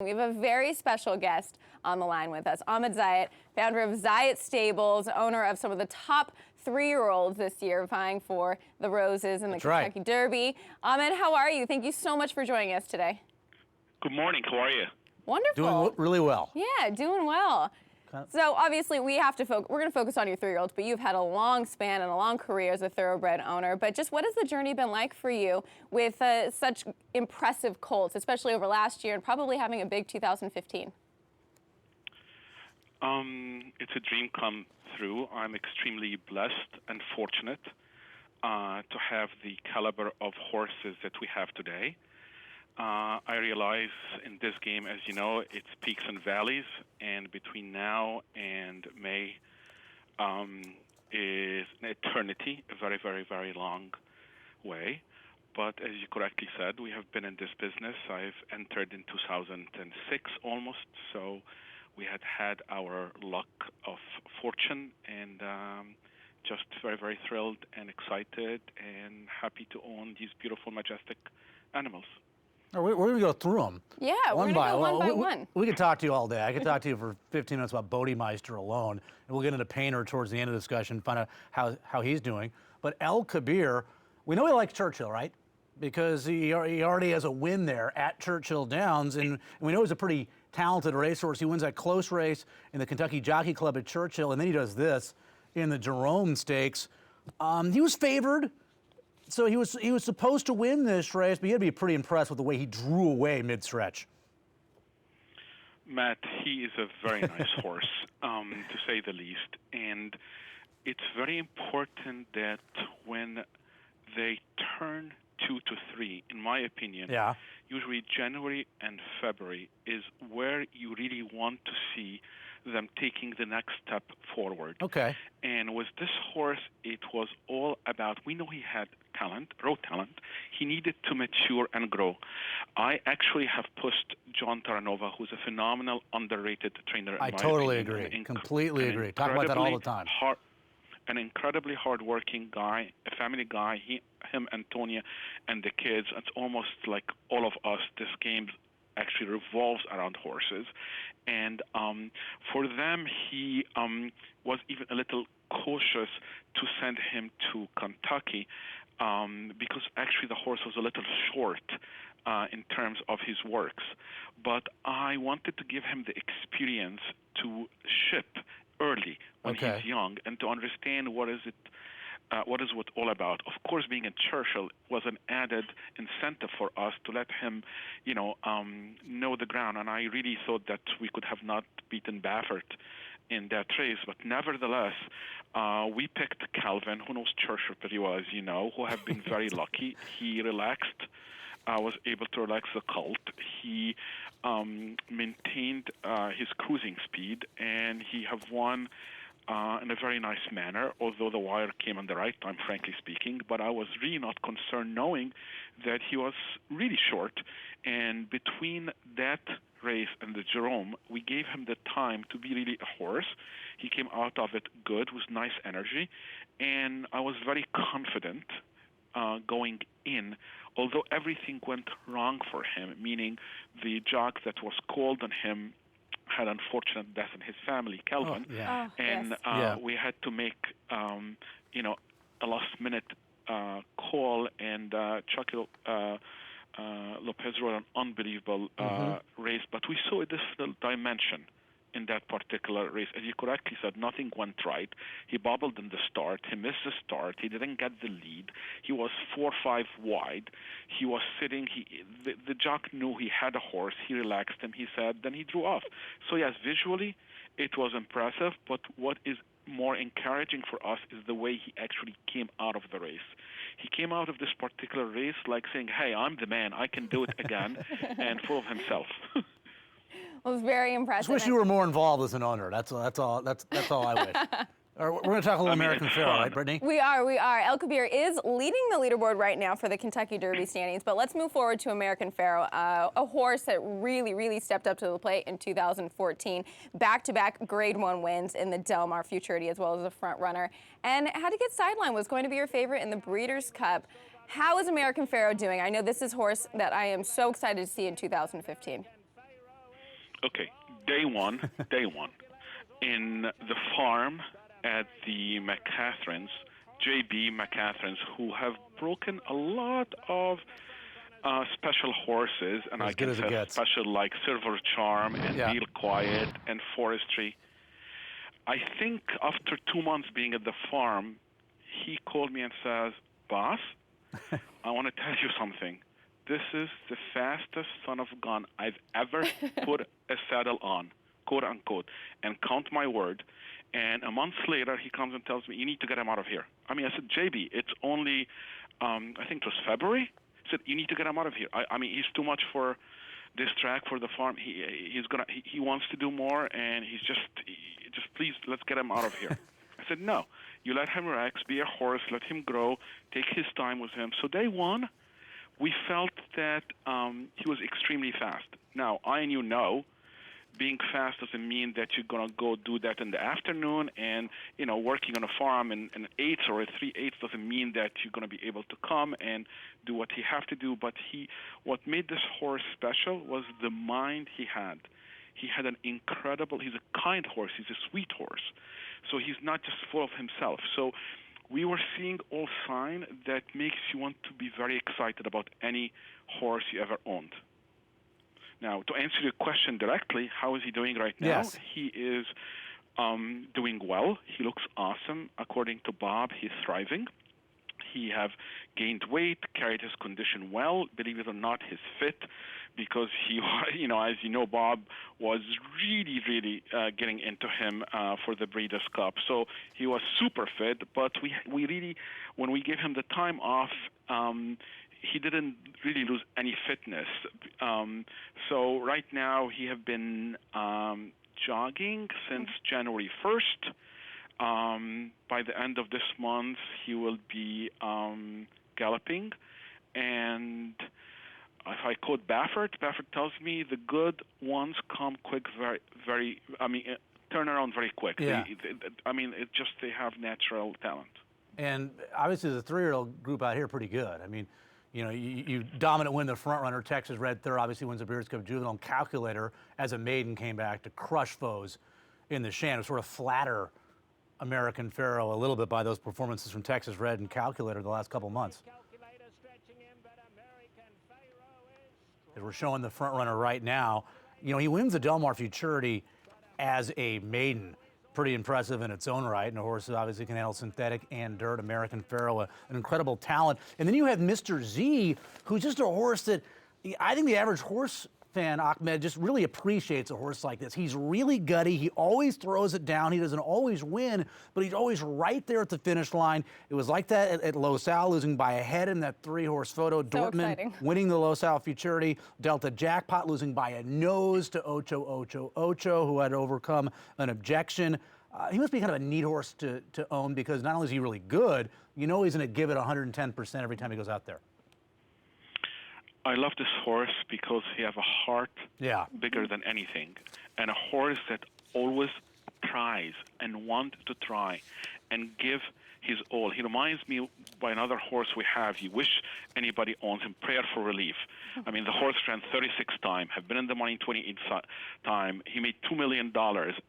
We have a very special guest on the line with us, Ahmed Zayat, founder of Zayat Stables, owner of some of the top 3-year-olds this year vying for the Roses in the Kentucky Derby. Ahmed, how are you? Thank you so much for joining us today. Good morning. How are you? Wonderful. Doing really well. Yeah, doing well. So obviously we're going to focus on your 3-year-olds, but you've had a long span and a long career as a thoroughbred owner. But just what has the journey been like for you with such impressive colts, especially over last year and probably having a big 2015? It's a dream come true. I'm extremely blessed and fortunate to have the caliber of horses that we have today. I realize in this game, as you know, it's peaks and valleys, and between now and May is an eternity, a very, very, very long way. But as you correctly said, we have been in this business. I've entered in 2006 almost, so we had our luck of fortune, and just very, very thrilled and excited and happy to own these beautiful, majestic animals. We're going to go through them. Yeah, we're going to go one by one. We could talk to you all day. I could talk to you for 15 minutes about Bodemeister alone, and we'll get into Paynter towards the end of the discussion, find out how he's doing. But El Kabir, we know he likes Churchill, right? Because he already has a win there at Churchill Downs, and we know he's a pretty talented racehorse. He wins that close race in the Kentucky Jockey Club at Churchill, and then he does this in the Jerome Stakes. He was favored. So he was supposed to win this race, but you had to be pretty impressed with the way he drew away mid-stretch. Matt, he is a very nice horse, to say the least. And it's very important that when they turn 2 to 3, in my opinion, usually January and February is where you really want to see them taking the next step forward. Okay. And with this horse, it was all about, we know he had talent, raw talent. He needed to mature and grow. I actually have pushed John Terranova, who's a phenomenal, underrated trainer. I totally agree. Completely agree. Talk about that all the time. An incredibly hardworking guy, a family guy. Him, Antonia, and the kids. It's almost like all of us. This game actually revolves around horses, and for them, he was even a little cautious to send him to Kentucky because actually the horse was a little short in terms of his works. But I wanted to give him the experience to ship early when he's young and to understand what is it all about. Of course, being in Churchill was an added incentive for us to let him, know the ground. And I really thought that we could have not beaten Baffert in that race. But nevertheless, we picked Calvin, who knows Churchill pretty well, as you know, who have been very lucky. He relaxed, was able to relax the colt. He maintained his cruising speed, and he have won in a very nice manner, although the wire came on the right time, frankly speaking. But I was really not concerned knowing that he was really short. And between that race and the Jerome, we gave him the time to be really a horse. He came out of it good, with nice energy. And I was very confident going in, although everything went wrong for him, meaning the jock that was called on him had unfortunate death in his family, Calvin, we had to make a last-minute call, and Chucky Lopez rode an unbelievable race. But we saw a different dimension in that particular race. As you correctly said, nothing went right. He bobbled in the start. He missed the start. He didn't get the lead. He was 4 or 5 wide. He was sitting. The jock knew he had a horse. He relaxed him, he said, then he drew off. So yes, visually it was impressive, but what is more encouraging for us is the way he actually came out of the race. He came out of this particular race like saying, hey, I'm the man. I can do it again, and full of himself. Well, it was very impressive. I just wish you were more involved as an owner. That's all I wish. We're going to talk a little American Pharoah, right, Brittany? We are. El Kabir is leading the leaderboard right now for the Kentucky Derby standings, but let's move forward to American Pharoah, a horse that really, really stepped up to the plate in 2014. Back-to-back Grade 1 wins in the Del Mar Futurity as well as a front runner. And How to Get Sidelined was going to be your favorite in the Breeders' Cup. How is American Pharoah doing? I know this is a horse that I am so excited to see in 2015. Okay, day one, in the farm at the McCatherines, JB McCatherines, who have broken a lot of special horses, and As I good can as it say gets. special like Silver Charm and Yeah. Real Quiet and Forestry. I think after 2 months being at the farm, he called me and says, "Boss, I want to tell you something. This is the fastest son of a gun I've ever put a saddle on, quote unquote, and count my word." And a month later, he comes and tells me, "You need to get him out of here." I mean, I said, "JB, it's only, I think it was February." He said, "You need to get him out of here. I mean, he's too much for this track, for the farm. He wants to do more, and just please, let's get him out of here." I said, "No, you let him relax, be a horse, let him grow, take his time with him." So day one, we felt that he was extremely fast. Now, I and you know, being fast doesn't mean that you're going to go do that in the afternoon, and working on a farm in an 8 or a 3/8 doesn't mean that you're going to be able to come and do what he have to do. But what made this horse special was the mind he had. He had he's a kind horse, he's a sweet horse. So he's not just full of himself. So we were seeing all signs that makes you want to be very excited about any horse you ever owned. Now, to answer your question directly, how is he doing right now? Yes. He is doing well. He looks awesome. According to Bob, he's thriving. He have gained weight, carried his condition well. Believe it or not, he's fit because he, as you know, Bob was really, really getting into him for the Breeders' Cup. So he was super fit, but we really, when we gave him the time off, he didn't really lose any fitness. So right now he have been jogging since January 1st. By the end of this month, he will be galloping. And if I quote Baffert tells me the good ones come quick, turn around very quick. Yeah. They have natural talent. And obviously the 3-year-old group out here pretty good. I mean, you dominant win the front runner. Texas Red Third obviously wins the Breeders' Cup Juvenile. And Calculator, as a maiden, came back to crush foes in the Shan. Sort of flatter American Pharoah a little bit by those performances from Texas Red and Calculator the last couple months. As we're showing the front runner right now, he wins the Del Mar Futurity as a maiden. Pretty impressive in its own right, and a horse that obviously can handle synthetic and dirt. American Pharoah, an incredible talent. And then you have Mr. Z, who's just a horse that I think the average horse fan, Ahmed, just really appreciates a horse like this. He's really gutty. He always throws it down. He doesn't always win, but he's always right there at the finish line. It was like that at Los Al, losing by a head in that 3-horse photo. So Dortmund exciting. winning the Los Al Futurity. Delta Jackpot losing by a nose to Ocho Ocho Ocho, who had to overcome an objection. He must be kind of a neat horse to own, because not only is he really good, he's going to give it 110% every time he goes out there. I love this horse because he have a heart bigger than anything, and a horse that always tries and want to try and give his all. He reminds me by another horse we have. You wish anybody owns him, Prayer for Relief. I mean, the horse ran 36 times, have been in the money 28 times. He made $2 million,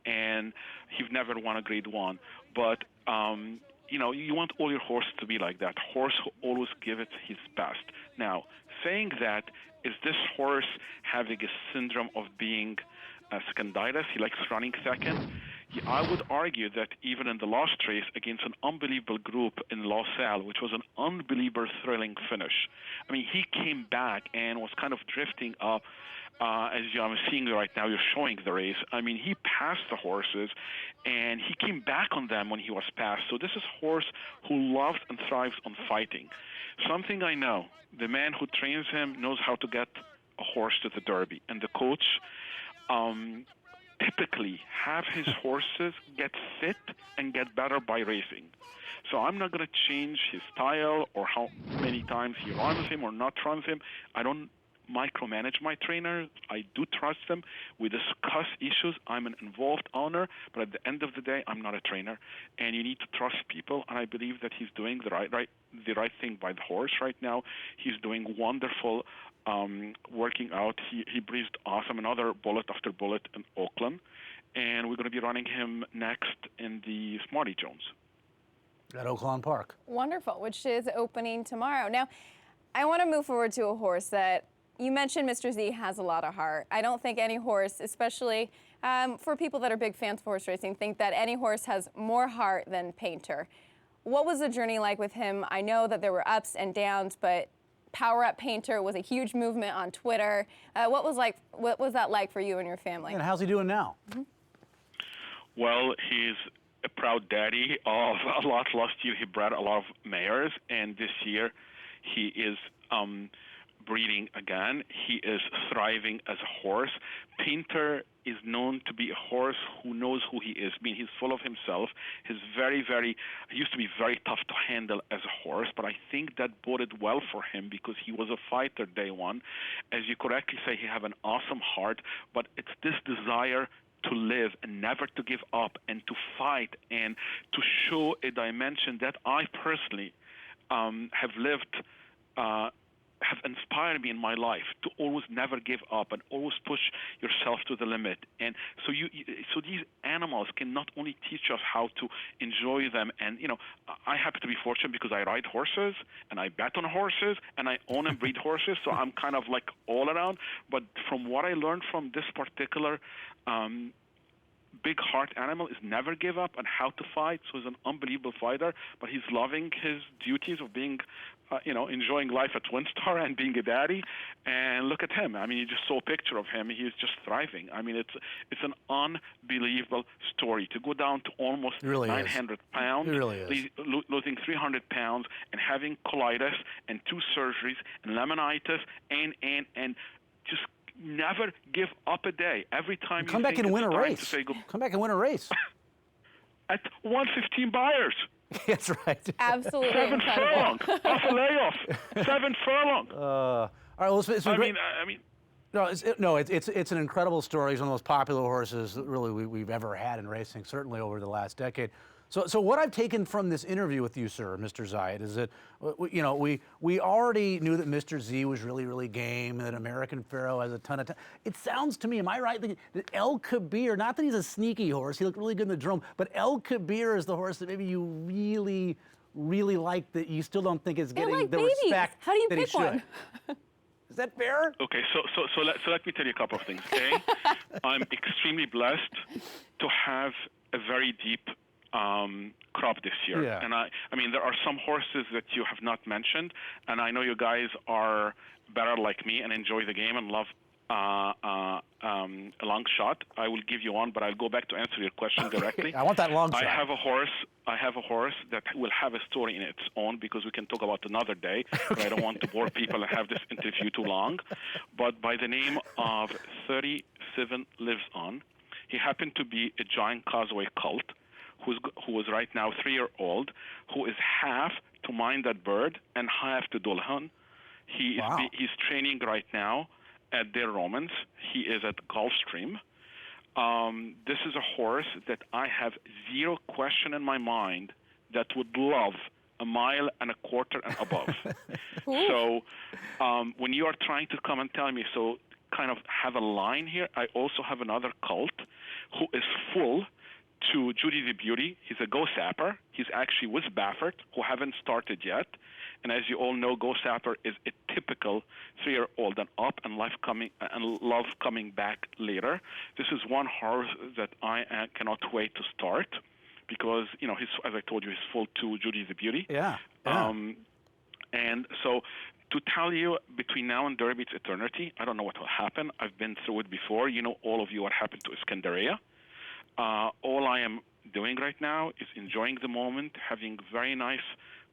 and he's never won a Grade 1. But, you want all your horses to be like that. Horse who always give it his best. Now, saying that, is this horse having a syndrome of being seconditis? He likes running second. I would argue that even in the last race against an unbelievable group in Los Al, which was an unbelievable thrilling finish. I mean, he came back and was kind of drifting up. As I'm seeing right now, you're showing the race. I mean, he passed the horses, and he came back on them when he was passed. So this is a horse who loves and thrives on fighting. Something I know, the man who trains him knows how to get a horse to the Derby. And the coach typically have his horses get fit and get better by racing. So I'm not going to change his style or how many times he runs him or not runs him. I don't micromanage my trainer. I do trust them. We discuss issues. I'm an involved owner, but at the end of the day, I'm not a trainer. And you need to trust people, and I believe that he's doing the right thing by the horse right now. He's doing wonderful working out. He breathed awesome, another bullet after bullet in Oakland. And we're going to be running him next in the Smarty Jones. At Oaklawn Park. Wonderful, which is opening tomorrow. Now, I want to move forward to a horse that you mentioned. Mr. Z has a lot of heart. I don't think any horse, especially for people that are big fans of horse racing, think that any horse has more heart than Paynter. What was the journey like with him? I know that there were ups and downs, but PowerUp Paynter was a huge movement on Twitter. What was that like for you and your family? And how's he doing now? Mm-hmm. Well, he's a proud daddy of a lot. Last year he bred a lot of mares, and this year he is breeding again. He is thriving as a horse. Paynter is known to be a horse who knows who he is. I mean, he's full of himself. He used to be very tough to handle as a horse, but I think that boded well for him because he was a fighter day one. As you correctly say, he have an awesome heart, but it's this desire to live and never to give up and to fight and to show a dimension that I personally have lived, have inspired me in my life to always never give up and always push yourself to the limit. And so so these animals can not only teach us how to enjoy them, and I happen to be fortunate because I ride horses and I bet on horses and I own and breed horses, so I'm kind of like all around. But from what I learned from this particular big heart animal is never give up and how to fight. So he's an unbelievable fighter, but he's loving his duties of being, enjoying life at WinStar and being a daddy. And look at him. I mean, you just saw a picture of him. He's just thriving. I mean, it's an unbelievable story to go down to almost 900 pounds, losing 300 pounds and having colitis and 2 surgeries and laminitis and just never give up a day. Every time come back and win a race. Come back and win a race. At 115 buyers. That's right. Absolutely 7 incredible. furlong. Off a layoff. 7 furlong. All right. Well, it's I mean. It's an incredible story. He's one of the most popular horses that really we've ever had in racing, certainly over the last decade. So what I've taken from this interview with you, sir, Mr. Zayat, is that we already knew that Mr. Z was really, really game, and that American Pharoah has a ton of time. It sounds to me, am I right, that El Kabir, not that he's a sneaky horse, he looked really good in the drum, but El Kabir is the horse that maybe you really, really like, that you still don't think is getting the respect How do you that he pick one? should. Is that fair? Okay, so let me tell you a couple of things. A, I'm extremely blessed to have a very deep crop this year. Yeah. And I mean, there are some horses that you have not mentioned, and I know you guys are better like me and enjoy the game and love a long shot. I will give you one, but I'll go back to answer your question directly. I want that long shot. I have a horse that will have a story in its own because we can talk about another day. But I don't want to bore people and have this interview too long. But by the name of 37 Lives On, he happened to be a giant causeway colt who is right now 3-year-old, who is half to Mind That Bird and half to Dulhan. He's training right now at their Romans. He is at Gulfstream. This is a horse that I have zero question in my mind that would love 1.25 miles and above. So when you are trying to come and tell me, so kind of have a line here, I also have another colt who is full to Judy the Beauty. He's a Go Sapper. He's actually with Baffert, who haven't started yet. And as you all know, Go Sapper is a typical 3-year-old and up and love coming back later. This is one horse that I cannot wait to start because, as I told you, he's full to Judy the Beauty. Yeah. And so to tell you, between now and Derby, it's eternity. I don't know what will happen. I've been through it before. All of you, what happened to Iskandaria. All I am doing right now is enjoying the moment, having very nice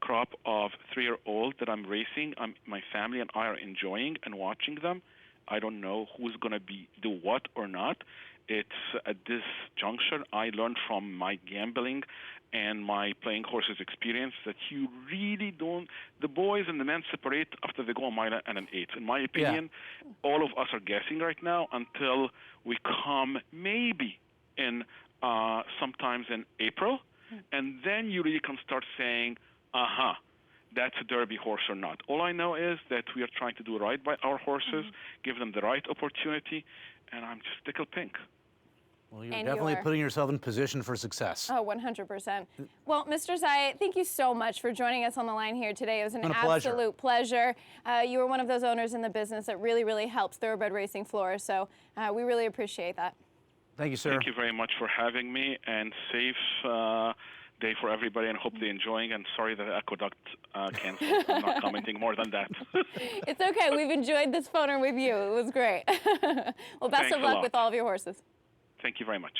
crop of 3-year-old that I'm racing. My family and I are enjoying and watching them, I don't know who's going to do what or not. It's at this juncture, I learned from my gambling and my playing horses experience that you really don't, the boys and the men separate after they go a mile and an eighth. In my opinion, all of us are guessing right now until we come maybe in sometimes in April, and then you really can start saying, that's a Derby horse or not. All I know is that we are trying to do right by our horses, give them the right opportunity, and I'm just tickled pink. Well, you're definitely putting yourself in position for success. Oh, 100%. Well, Mr. Zayat, thank you so much for joining us on the line here today. It was an absolute pleasure. You were one of those owners in the business that really, really helps thoroughbred racing flourish, so we really appreciate that. Thank you, sir. Thank you very much for having me, and safe day for everybody, and hope they're enjoying. And sorry that the aqueduct canceled. I'm not commenting more than that. It's okay. We've enjoyed this phoner with you. It was great. Well, best of luck with all of your horses. Thank you very much.